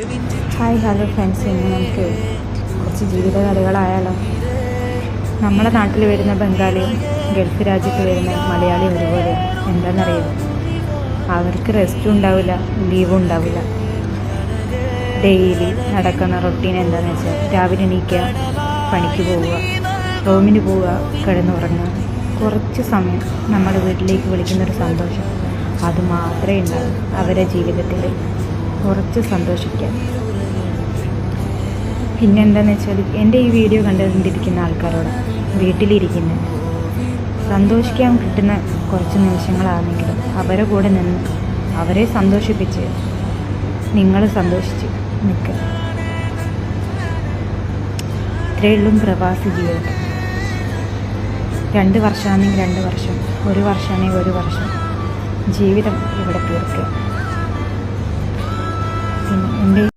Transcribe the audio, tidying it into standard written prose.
Hi hello friends, ഇന്ന് നമുക്ക് കുറച്ച് ജീവിതകഥകളായാലോ. നമ്മുടെ നാട്ടിൽ വരുന്ന ബംഗാളിയും ഗൾഫ് രാജ്യത്ത് വരുന്ന മലയാളിയും ഒരുപോലെ. എന്താണെന്നറിയാം, അവർക്ക് റെസ്റ്റും ഉണ്ടാവില്ല, ലീവും ഉണ്ടാവില്ല. ഡെയിലി നടക്കുന്ന റൊട്ടീൻ എന്താണെന്ന് വെച്ചാൽ രാവിലെ എണീക്കുക, പണിക്ക് പോവുക, റൂമിന് പോവുക, കിടന്നുറങ്ങുക. കുറച്ച് സമയം നമ്മുടെ വീട്ടിലേക്ക് വിളിക്കുന്നൊരു സന്തോഷം, അതുമാത്രമേ ഉണ്ടാവും അവരുടെ ജീവിതത്തിൽ. കുറച്ച് സന്തോഷിക്കാം. പിന്നെന്താണെന്ന് വെച്ചാൽ, എൻ്റെ ഈ വീഡിയോ കണ്ടുകൊണ്ടിരിക്കുന്ന ആൾക്കാരോട് വീട്ടിലിരിക്കുന്ന സന്തോഷിക്കാൻ കിട്ടുന്ന കുറച്ച് നിമിഷങ്ങളാണെങ്കിലും അവരെ കൂടെ നിന്ന് അവരെ സന്തോഷിപ്പിച്ച് നിങ്ങൾ സന്തോഷിച്ച് നിൽക്കുക. ഇത്രയുള്ളൂ പ്രവാസി ജീവിതം. 2 വർഷമാണെങ്കിൽ 2 വർഷം, 1 വർഷമാണെങ്കിൽ 1 വർഷം ജീവിതം ഇവിടെ തീർക്കുക. പിന്നെ എൻ്റെ